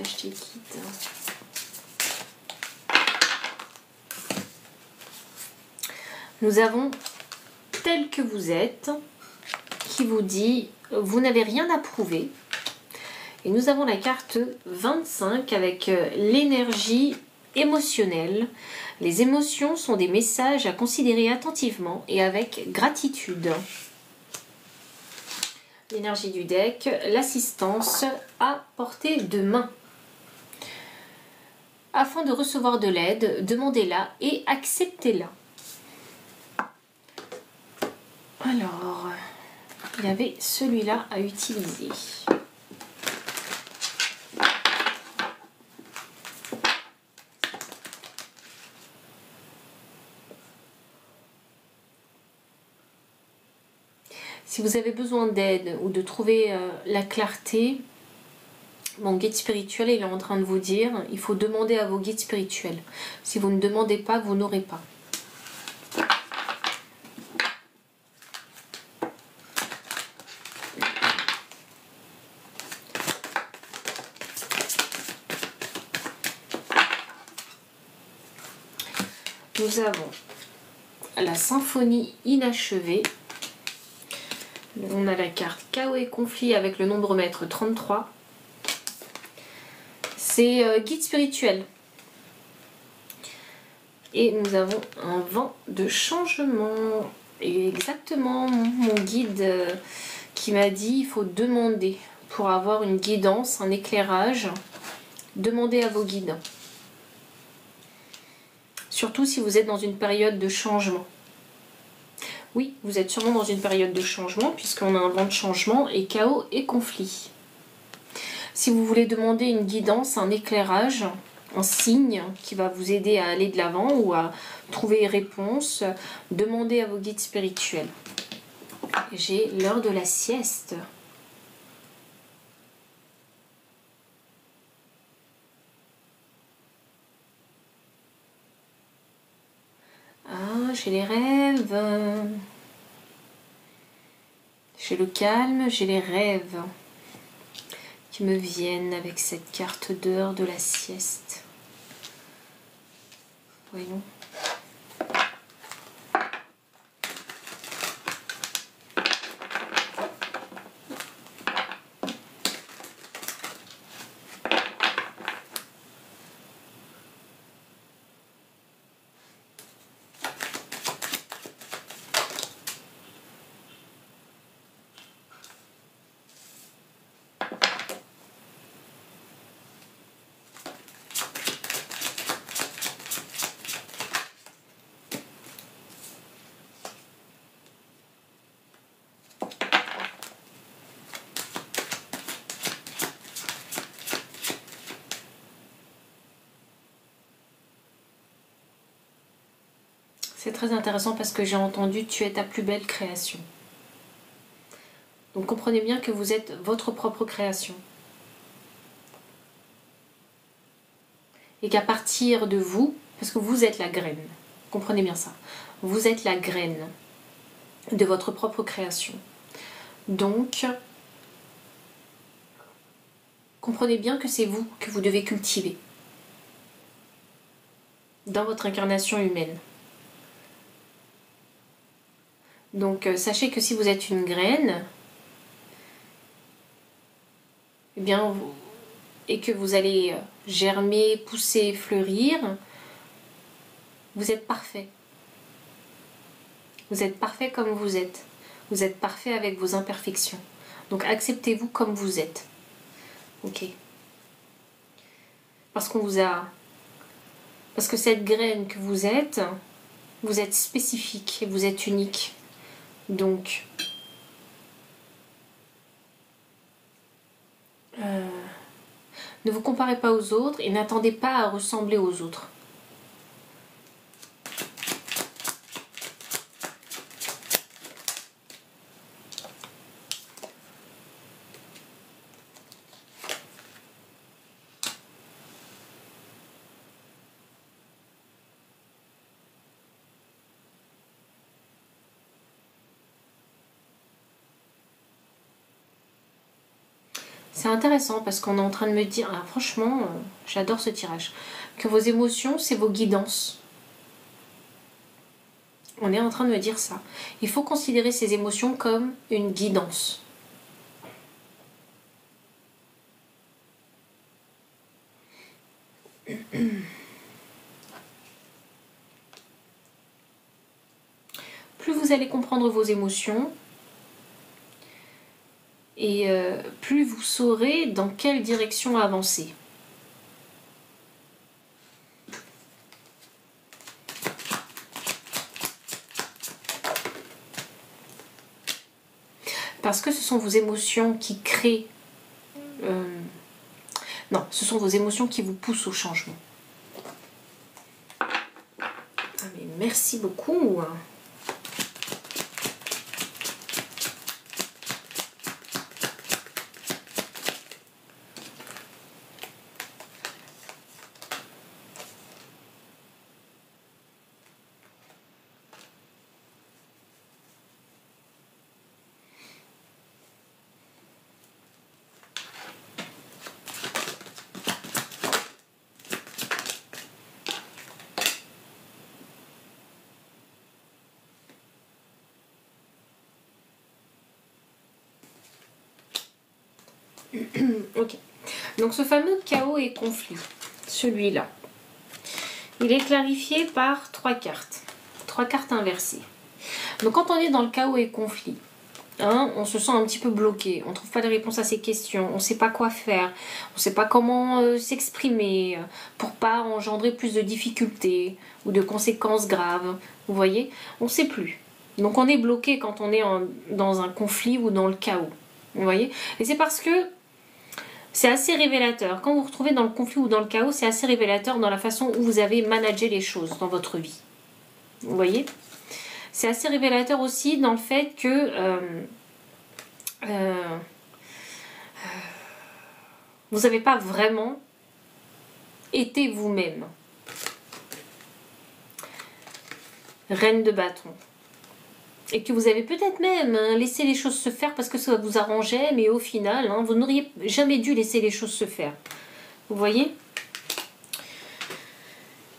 message des guides. Nous avons tel que vous êtes, qui vous dit vous n'avez rien à prouver. Et nous avons la carte 25 avec l'énergie émotionnelle. Les émotions sont des messages à considérer attentivement et avec gratitude. L'énergie du deck, l'assistance à portée de main. Afin de recevoir de l'aide, demandez-la et acceptez-la. Alors, il y avait celui-là à utiliser. Si vous avez besoin d'aide ou de trouver la clarté, mon guide spirituel il est en train de vous dire, il faut demander à vos guides spirituels. Si vous ne demandez pas, vous n'aurez pas. Nous avons la symphonie inachevée. On a la carte chaos et conflit avec le nombre maître 33. C'est guide spirituel. Et nous avons un vent de changement. Et exactement mon guide qui m'a dit il faut demander pour avoir une guidance, un éclairage. Demandez à vos guides. Surtout si vous êtes dans une période de changement. Oui, vous êtes sûrement dans une période de changement puisqu'on a un vent de changement et chaos et conflit. Si vous voulez demander une guidance, un éclairage, un signe qui va vous aider à aller de l'avant ou à trouver réponse, demandez à vos guides spirituels. J'ai l'heure de la sieste. Ah, j'ai les rêves. J'ai le calme, j'ai les rêves qui me viennent avec cette carte d'heure de la sieste. Voyons. C'est très intéressant parce que j'ai entendu « Tu es ta plus belle création ». Donc comprenez bien que vous êtes votre propre création. Et qu'à partir de vous, parce que vous êtes la graine, comprenez bien ça, vous êtes la graine de votre propre création. Donc, comprenez bien que c'est vous que vous devez cultiver dans votre incarnation humaine. Donc sachez que si vous êtes une graine, eh bien, et que vous allez germer, pousser, fleurir, vous êtes parfait. Vous êtes parfait comme vous êtes. Vous êtes parfait avec vos imperfections. Donc acceptez-vous comme vous êtes. Ok. Parce qu'on vous a... Parce que cette graine que vous êtes spécifique et vous êtes unique. Donc, ne vous comparez pas aux autres et n'attendez pas à ressembler aux autres. C'est intéressant parce qu'on est en train de me dire, ah, franchement, j'adore ce tirage, que vos émotions, c'est vos guidances. On est en train de me dire ça. Il faut considérer ces émotions comme une guidance. Plus vous allez comprendre vos émotions, et plus vous saurez dans quelle direction avancer. Parce que ce sont vos émotions qui créent... non, ce sont vos émotions qui vous poussent au changement. Ah, mais merci beaucoup. Ok. Donc ce fameux chaos et conflit, celui-là, il est clarifié par 3 cartes. 3 cartes inversées. Donc quand on est dans le chaos et conflit, hein, on se sent un petit peu bloqué, on ne trouve pas de réponse à ces questions, on ne sait pas quoi faire, on ne sait pas comment s'exprimer pour pas engendrer plus de difficultés ou de conséquences graves. Vous voyez, on ne sait plus. Donc on est bloqué quand on est dans un conflit ou dans le chaos. Vous voyez, et c'est parce que c'est assez révélateur. Quand vous vous retrouvez dans le conflit ou dans le chaos, c'est assez révélateur dans la façon où vous avez managé les choses dans votre vie. Vous voyez? C'est assez révélateur aussi dans le fait que vous n'avez pas vraiment été vous-même. Reine de bâton. Et que vous avez peut-être même laissé les choses se faire parce que ça vous arrangeait, mais au final, vous n'auriez jamais dû laisser les choses se faire. Vous voyez?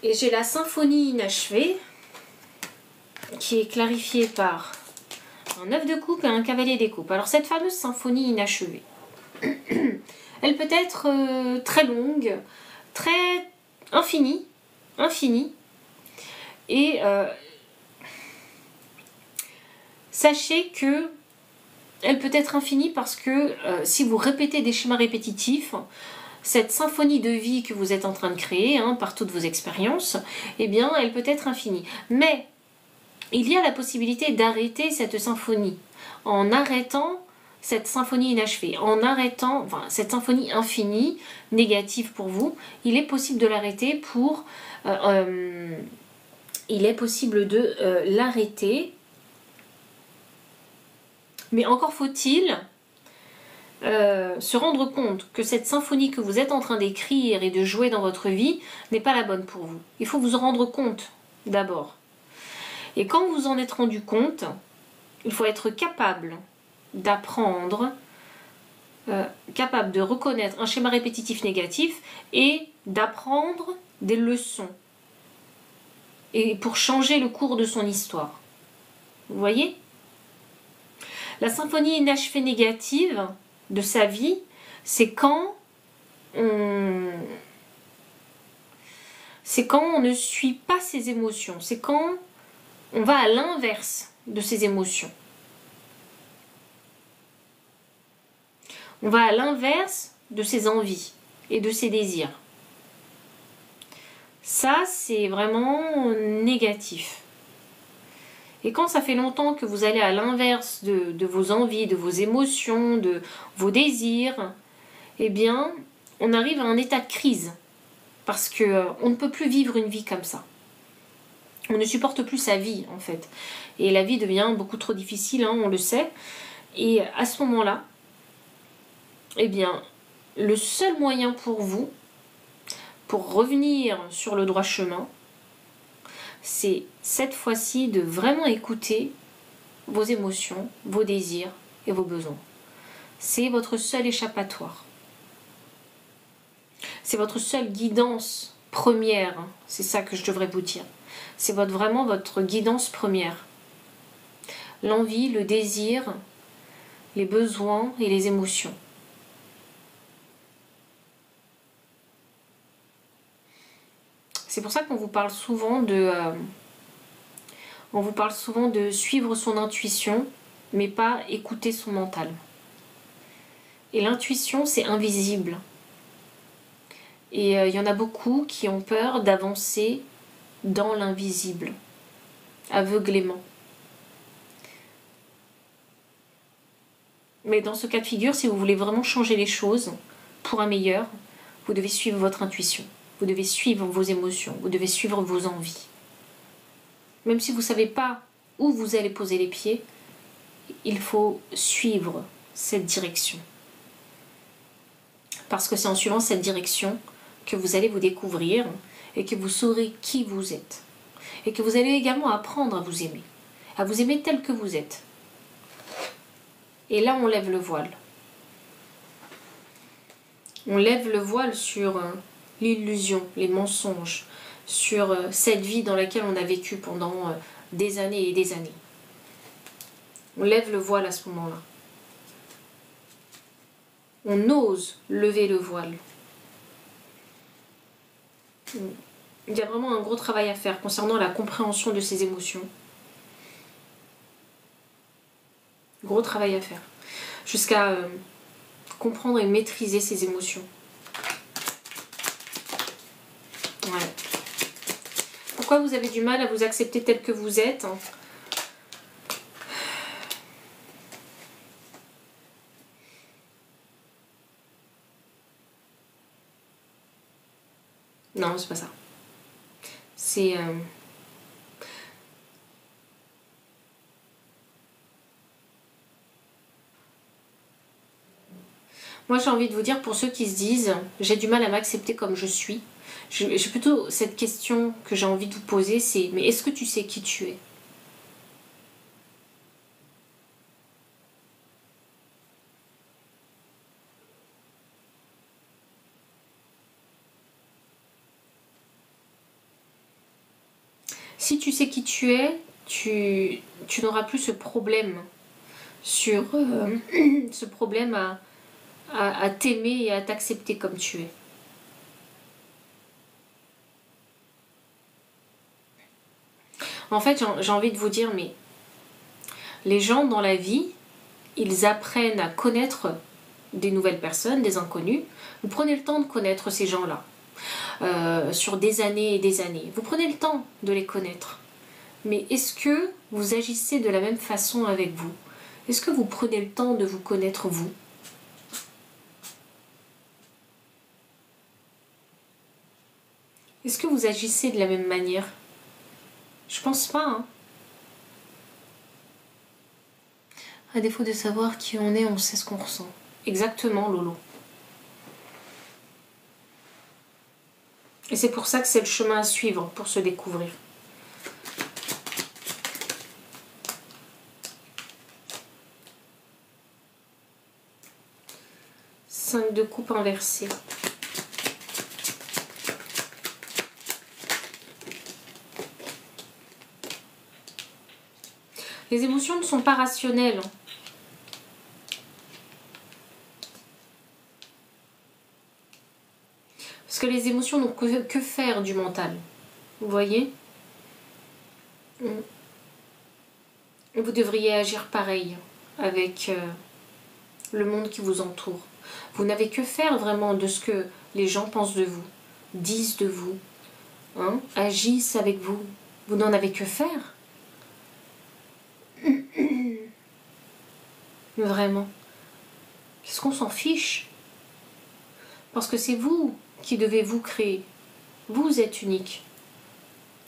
Et j'ai la symphonie inachevée, qui est clarifiée par un 9 de coupe et un cavalier des coupes. Alors cette fameuse symphonie inachevée, elle peut être très longue, très infinie, et sachez que elle peut être infinie parce que si vous répétez des schémas répétitifs, cette symphonie de vie que vous êtes en train de créer par toutes vos expériences, eh bien elle peut être infinie. Mais il y a la possibilité d'arrêter cette symphonie en arrêtant cette symphonie inachevée, en arrêtant cette symphonie infinie, négative pour vous. Il est possible de l'arrêter pour... il est possible de l'arrêter. Mais encore faut-il se rendre compte que cette symphonie que vous êtes en train d'écrire et de jouer dans votre vie n'est pas la bonne pour vous. Il faut vous en rendre compte d'abord. Et quand vous en êtes rendu compte, il faut être capable d'apprendre, capable de reconnaître un schéma répétitif négatif et d'apprendre des leçons. Et pour changer le cours de son histoire. Vous voyez ? La symphonie inachevée négative de sa vie, c'est quand on ne suit pas ses émotions. C'est quand on va à l'inverse de ses émotions. On va à l'inverse de ses envies et de ses désirs. Ça, c'est vraiment négatif. Et quand ça fait longtemps que vous allez à l'inverse de vos envies, de vos émotions, de vos désirs, eh bien, on arrive à un état de crise. Parce qu'on ne peut plus vivre une vie comme ça. On ne supporte plus sa vie, en fait. Et la vie devient beaucoup trop difficile, on le sait. Et à ce moment-là, eh bien, le seul moyen pour vous, pour revenir sur le droit chemin, c'est cette fois-ci de vraiment écouter vos émotions, vos désirs et vos besoins. C'est votre seul échappatoire. C'est votre seule guidance première. C'est ça que je devrais vous dire. C'est vraiment votre guidance première. L'envie, le désir, les besoins et les émotions. C'est pour ça qu'on vous parle souvent de suivre son intuition, mais pas écouter son mental. Et l'intuition, c'est invisible. Et il y en a beaucoup qui ont peur d'avancer dans l'invisible, aveuglément. Mais dans ce cas de figure, si vous voulez vraiment changer les choses pour un meilleur, vous devez suivre votre intuition. Vous devez suivre vos émotions, vous devez suivre vos envies. Même si vous ne savez pas où vous allez poser les pieds, il faut suivre cette direction. Parce que c'est en suivant cette direction que vous allez vous découvrir et que vous saurez qui vous êtes. Et que vous allez également apprendre à vous aimer tel que vous êtes. Et là, on lève le voile. On lève le voile sur l'illusion, les mensonges, sur cette vie dans laquelle on a vécu pendant des années et des années. On lève le voile à ce moment-là. On ose lever le voile. Il y a vraiment un gros travail à faire concernant la compréhension de ces émotions. Gros travail à faire. Jusqu'à comprendre et maîtriser ces émotions. Ouais. Pourquoi vous avez du mal à vous accepter tel que vous êtes ? Non, c'est pas ça. C'est... Moi, j'ai envie de vous dire, pour ceux qui se disent « j'ai du mal à m'accepter comme je suis », j'ai plutôt cette question que j'ai envie de vous poser, c'est « mais est-ce que tu sais qui tu es ?» Si tu sais qui tu es, tu n'auras plus ce problème sur ce problème à t'aimer et à t'accepter comme tu es. En fait, j'ai envie de vous dire, mais les gens dans la vie, ils apprennent à connaître des nouvelles personnes, des inconnus. Vous prenez le temps de connaître ces gens-là. Sur des années et des années. Vous prenez le temps de les connaître. Mais est-ce que vous agissez de la même façon avec vous? Est-ce que vous prenez le temps de vous connaître vous? Est-ce que vous agissez de la même manière? Je pense pas, hein. À défaut de savoir qui on est, on sait ce qu'on ressent. Exactement, Lolo. Et c'est pour ça que c'est le chemin à suivre pour se découvrir. Cinq de coupe inversé. Les émotions ne sont pas rationnelles. Parce que les émotions n'ont que faire du mental. Vous voyez? Vous devriez agir pareil avec le monde qui vous entoure. Vous n'avez que faire vraiment de ce que les gens pensent de vous, disent de vous, hein, agissent avec vous. Vous n'en avez que faire. Vraiment. Qu'est-ce qu'on s'en fiche? Parce que c'est vous qui devez vous créer. Vous êtes unique.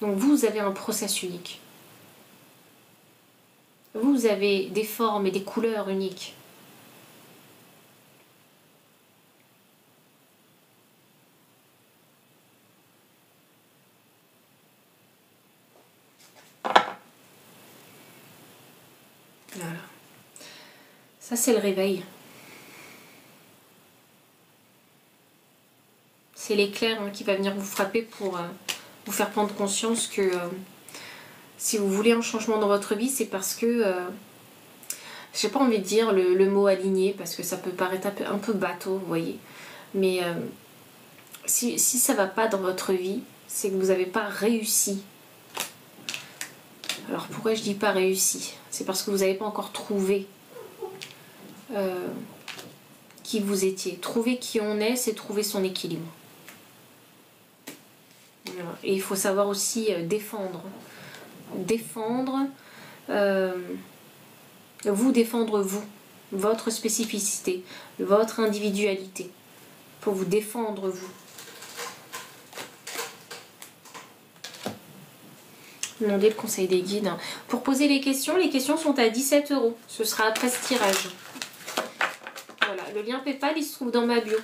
Donc vous avez un process unique. Vous avez des formes et des couleurs uniques. Voilà. Ça, c'est le réveil. C'est l'éclair hein, qui va venir vous frapper pour vous faire prendre conscience que si vous voulez un changement dans votre vie, c'est parce que, j'ai pas envie de dire le mot aligné, parce que ça peut paraître un peu bateau, vous voyez. Mais si ça va pas dans votre vie, c'est que vous n'avez pas réussi. Alors pourquoi je dis pas réussi? C'est parce que vous n'avez pas encore trouvé qui vous étiez. Trouver qui on est, c'est trouver son équilibre. Voilà. Et il faut savoir aussi défendre. Défendre, défendre vous, votre spécificité, votre individualité. Pour vous défendre vous. Demandez le conseil des guides. Pour poser les questions sont à 17 €. Ce sera après ce tirage. Voilà, le lien PayPal, il se trouve dans ma bio.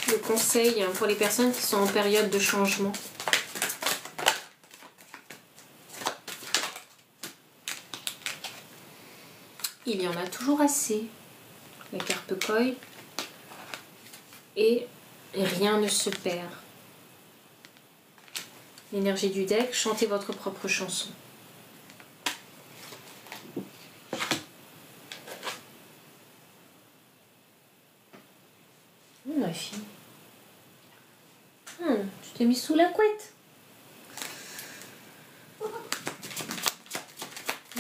Le conseil pour les personnes qui sont en période de changement. Il y en a toujours assez. La carte Koi. Et rien ne se perd. L'énergie du deck, chantez votre propre chanson. Ma fille. Tu t'es mis sous la couette.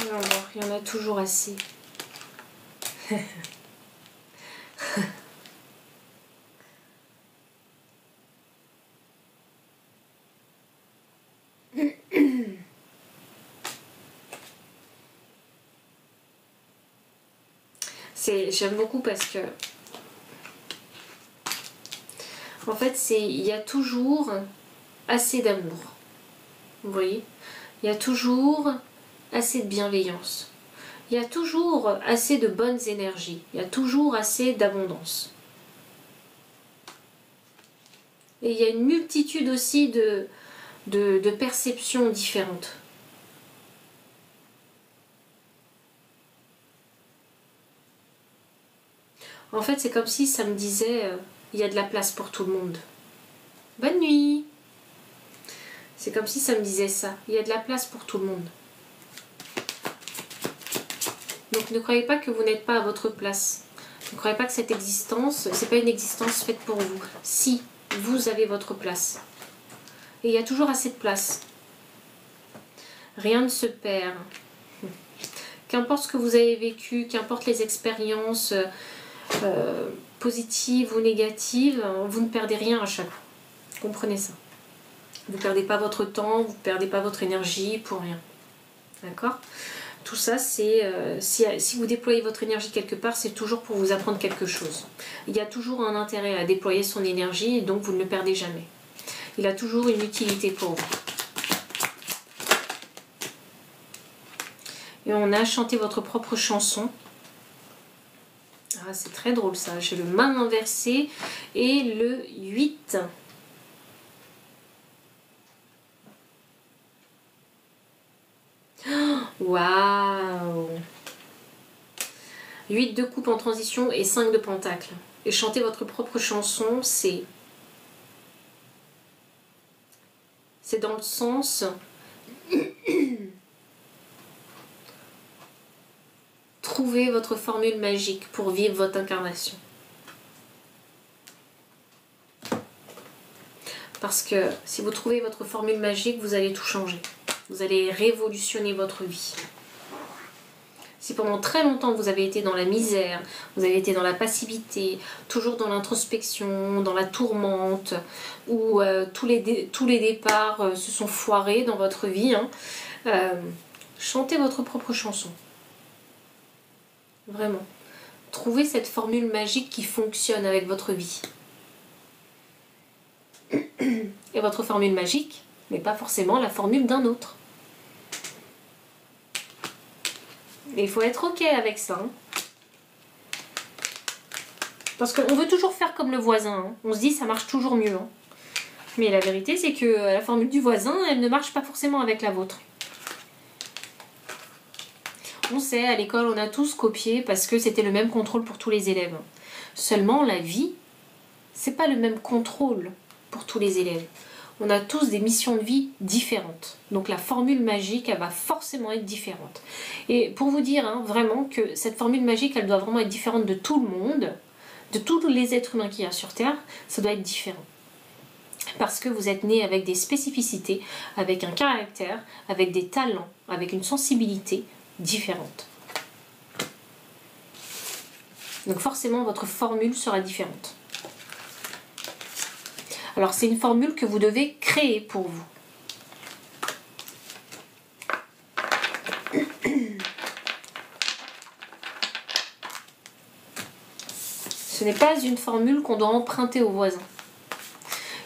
Alors, il y en a toujours assez. J'aime beaucoup parce que en fait il y a toujours assez d'amour, vous voyez, il y a toujours assez de bienveillance, il y a toujours assez de bonnes énergies, il y a toujours assez d'abondance, et il y a une multitude aussi de perceptions différentes. En fait, c'est comme si ça me disait, il y a de la place pour tout le monde. Bonne nuit. C'est comme si ça me disait ça, il y a de la place pour tout le monde. Donc ne croyez pas que vous n'êtes pas à votre place. Ne croyez pas que cette existence, c'est pas une existence faite pour vous. Si, vous avez votre place. Et il y a toujours assez de place. Rien ne se perd. Qu'importe ce que vous avez vécu, qu'importe les expériences positives ou négatives, vous ne perdez rien à chaque fois. Comprenez ça. Vous ne perdez pas votre temps, vous ne perdez pas votre énergie pour rien. D'accord? Tout ça, c'est si vous déployez votre énergie quelque part, c'est toujours pour vous apprendre quelque chose. Il y a toujours un intérêt à déployer son énergie et donc vous ne le perdez jamais. Il a toujours une utilité pour vous. Et on a chanté votre propre chanson. Ah, c'est très drôle ça. J'ai le main inversé et le 8. Waouh! 8 de coupe en transition et 5 de pentacle. Et chanter votre propre chanson, c'est dans le sens trouver votre formule magique pour vivre votre incarnation. Parce que si vous trouvez votre formule magique, vous allez tout changer. Vous allez révolutionner votre vie. Si pendant très longtemps vous avez été dans la misère, vous avez été dans la passivité, toujours dans l'introspection, dans la tourmente, où tous les départs se sont foirés dans votre vie, chantez votre propre chanson. Vraiment. Trouvez cette formule magique qui fonctionne avec votre vie. Et votre formule magique n'est pas forcément la formule d'un autre. Et il faut être ok avec ça. Parce qu'on veut toujours faire comme le voisin. On se dit ça marche toujours mieux. Mais la vérité c'est que la formule du voisin, elle ne marche pas forcément avec la vôtre. On sait, à l'école, on a tous copié parce que c'était le même contrôle pour tous les élèves. Seulement, la vie, c'est pas le même contrôle pour tous les élèves. On a tous des missions de vie différentes. Donc la formule magique, elle va forcément être différente. Et pour vous dire hein, vraiment que cette formule magique, elle doit vraiment être différente de tout le monde, de tous les êtres humains qu'il y a sur Terre, ça doit être différent. Parce que vous êtes nés avec des spécificités, avec un caractère, avec des talents, avec une sensibilité différente. Donc forcément, votre formule sera différente. Alors c'est une formule que vous devez créer pour vous. Ce n'est pas une formule qu'on doit emprunter aux voisins.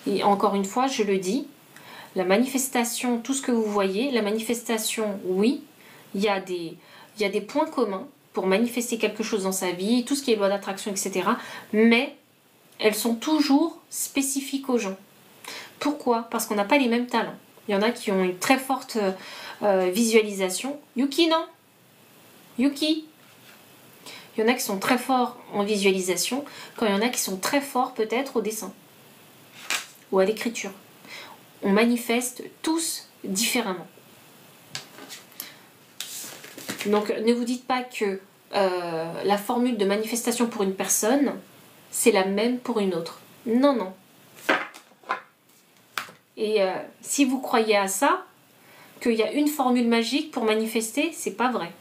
Et encore une fois, je le dis, la manifestation, tout ce que vous voyez, la manifestation, oui, il y a des points communs pour manifester quelque chose dans sa vie, tout ce qui est loi d'attraction, etc. Mais elles sont toujours spécifiques aux gens. Pourquoi? Parce qu'on n'a pas les mêmes talents. Il y en a qui ont une très forte visualisation. Yuki, non? Yuki? Il y en a qui sont très forts en visualisation, quand il y en a qui sont très forts peut-être au dessin ou à l'écriture. On manifeste tous différemment. Donc ne vous dites pas que la formule de manifestation pour une personne, c'est la même pour une autre. Non, non. Et si vous croyez à ça, qu'il y a une formule magique pour manifester, c'est pas vrai.